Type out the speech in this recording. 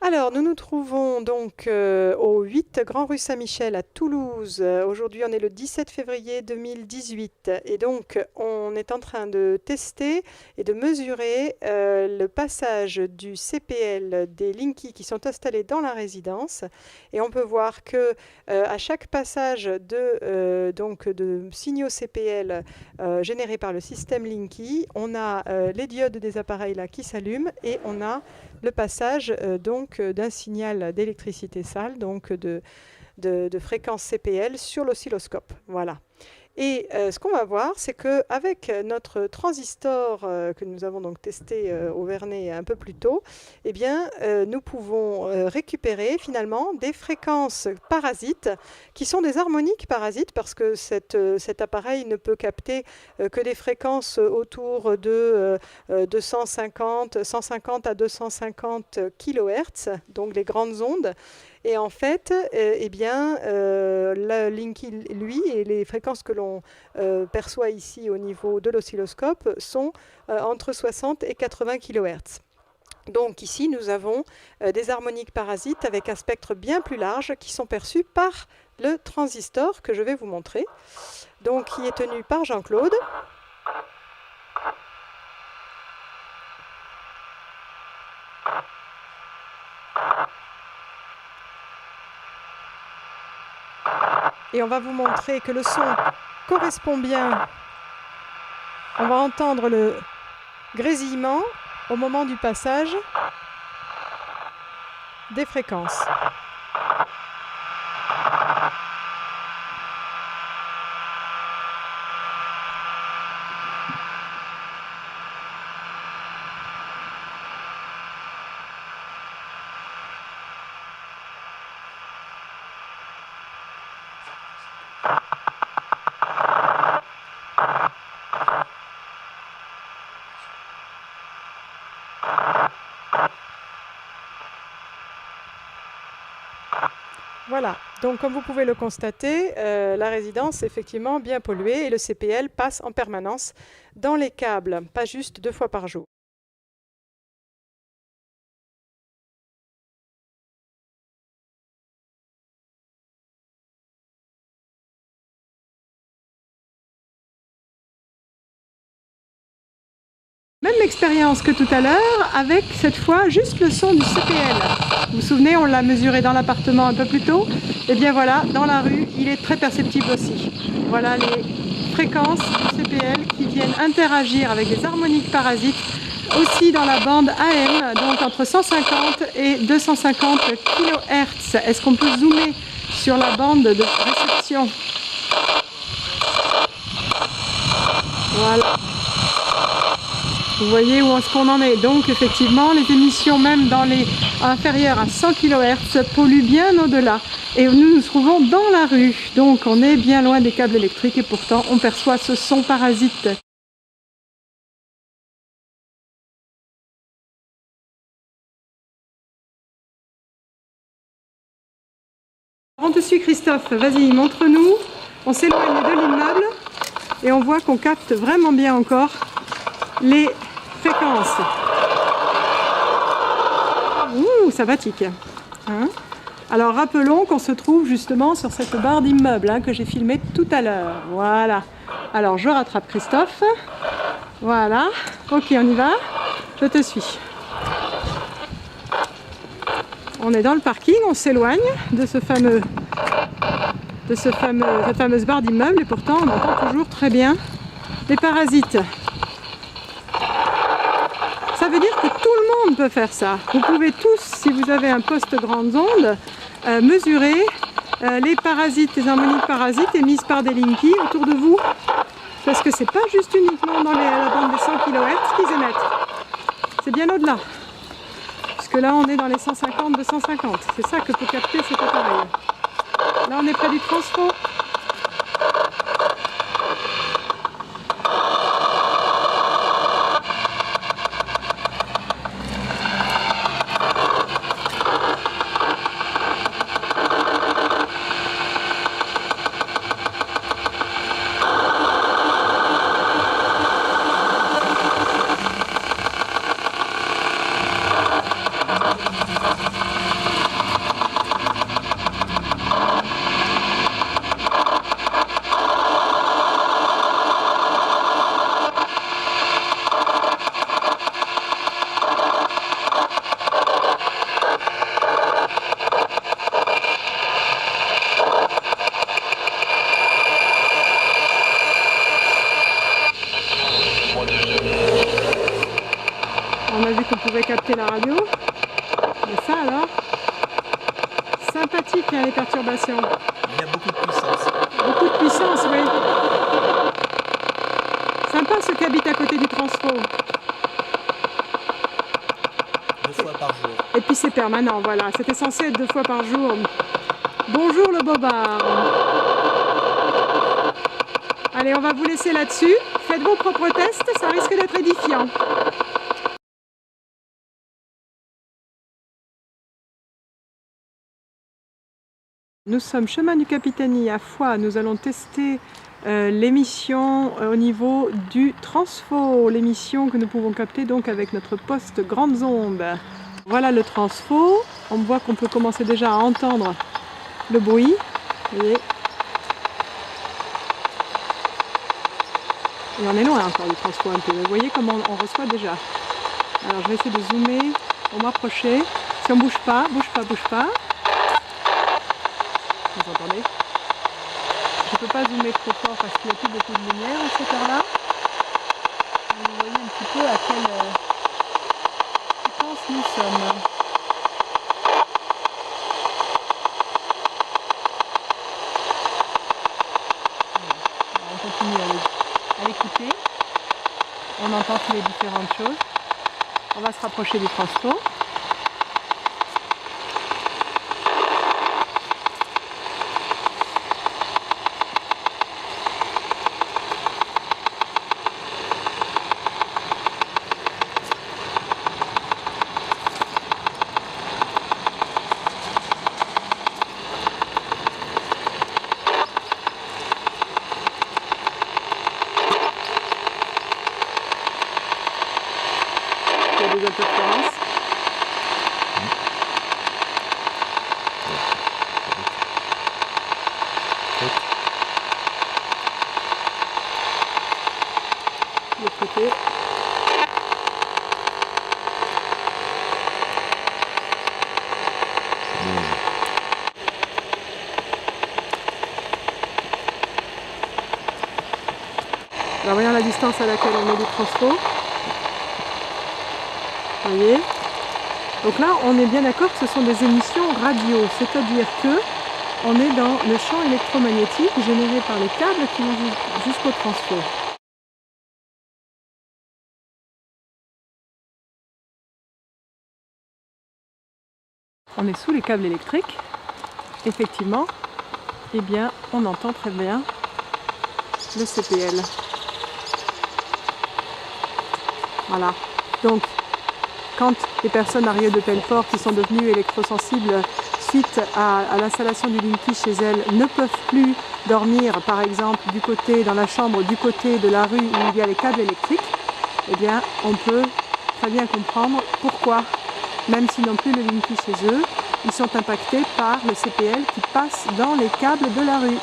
Alors, nous nous trouvons donc au 8 Grand Rue Saint-Michel à Toulouse. Aujourd'hui, on est le 17 février 2018 et donc on est en train de tester et de mesurer le passage du CPL des Linky qui sont installés dans la résidence. Et on peut voir que à chaque passage de signaux CPL générés par le système Linky, on a les diodes des appareils là qui s'allument et on a le passage d'un signal d'électricité sale, de fréquence CPL sur l'oscilloscope. Voilà. Et ce qu'on va voir, c'est qu'avec notre transistor que nous avons donc testé au Vernet un peu plus tôt, eh bien, nous pouvons récupérer finalement des fréquences parasites qui sont des harmoniques parasites parce que cet appareil ne peut capter que des fréquences autour de 150 à 250 kHz, donc les grandes ondes. Et en fait, la Linky, lui, et les fréquences que l'on perçoit ici au niveau de l'oscilloscope sont entre 60 et 80 kHz. Donc ici, nous avons des harmoniques parasites avec un spectre bien plus large qui sont perçus par le transistor que je vais vous montrer, donc qui est tenu par Jean-Claude. Et on va vous montrer que le son correspond bien. On va entendre le grésillement au moment du passage des fréquences. Voilà, donc comme vous pouvez le constater, la résidence est effectivement bien polluée et le CPL passe en permanence dans les câbles, pas juste 2 fois par jour. Même expérience que tout à l'heure, avec cette fois juste le son du CPL. Vous vous souvenez, on l'a mesuré dans l'appartement un peu plus tôt. Et bien voilà, dans la rue, il est très perceptible aussi. Voilà les fréquences du CPL qui viennent interagir avec des harmoniques parasites aussi dans la bande AM, donc entre 150 et 250 kHz. Est-ce qu'on peut zoomer sur la bande de réception? Voilà. Vous voyez où est-ce qu'on en est. Donc effectivement, les émissions même dans les inférieures à 100 kHz polluent bien au-delà. Et nous nous trouvons dans la rue. Donc on est bien loin des câbles électriques et pourtant on perçoit ce son parasite. On te suit Christophe, vas-y, montre-nous. On s'éloigne de l'immeuble et on voit qu'on capte vraiment bien encore les fréquences. Ouh, sympathique. Hein? Alors rappelons qu'on se trouve justement sur cette barre d'immeuble que j'ai filmée tout à l'heure. Voilà. Alors je rattrape Christophe. Voilà. Ok, on y va. Je te suis. On est dans le parking, on s'éloigne de cette fameuse barre d'immeuble et pourtant on entend toujours très bien les parasites. Ça veut dire que tout le monde peut faire ça. Vous pouvez tous, si vous avez un poste grandes ondes, mesurer les parasites, les harmoniques parasites émises par des Linky autour de vous. Parce que c'est pas juste uniquement dans la bande des 100 kHz qu'ils émettent. C'est bien au-delà. Puisque là on est dans les 150-250. C'est ça que peut capter cet appareil. Là on est près du transfo. la radio. Et ça alors, sympathique hein, les perturbations. Il y a beaucoup de puissance. Beaucoup de puissance, oui. Sympa ceux qui habitent à côté du transfo. 2 fois par jour. Et puis c'est permanent, voilà. C'était censé être 2 fois par jour. Bonjour le bobard. Allez, on va vous laisser là-dessus. Faites vos propres tests, ça risque d'être édifiant. Nous sommes chemin du Capitani à Foix. Nous allons tester l'émission au niveau du transfo, l'émission que nous pouvons capter donc avec notre poste grandes ondes. Voilà le transfo. On voit qu'on peut commencer déjà à entendre le bruit. Vous voyez. Et on est loin encore du transfo un peu. Vous voyez comment on reçoit déjà. Alors je vais essayer de zoomer pour m'approcher. Si on bouge pas, bouge pas, bouge pas. Vous entendez? Je ne peux pas zoomer trop fort parce qu'il n'y a plus beaucoup de lumière à cette heure-là. Vous voyez un petit peu à quelle fréquence nous sommes. Alors on continue à l'écouter. On entend toutes les différentes choses. On va se rapprocher du transfo. Il y a des interférences. De l'autre côté. Alors voyons la distance à laquelle on met du transfo. Vous voyez. Donc là, on est bien d'accord que ce sont des émissions radio, c'est-à-dire que on est dans le champ électromagnétique généré par les câbles qui vont jusqu'au transfo. On est sous les câbles électriques. Effectivement, eh bien, on entend très bien le CPL. Voilà. Donc, quand les personnes arrivent de Pelfort qui sont devenues électrosensibles suite à l'installation du Linky chez elles ne peuvent plus dormir, par exemple, dans la chambre du côté de la rue où il y a les câbles électriques, eh bien, on peut très bien comprendre pourquoi, même s'ils n'ont plus le Linky chez eux, ils sont impactés par le CPL qui passe dans les câbles de la rue.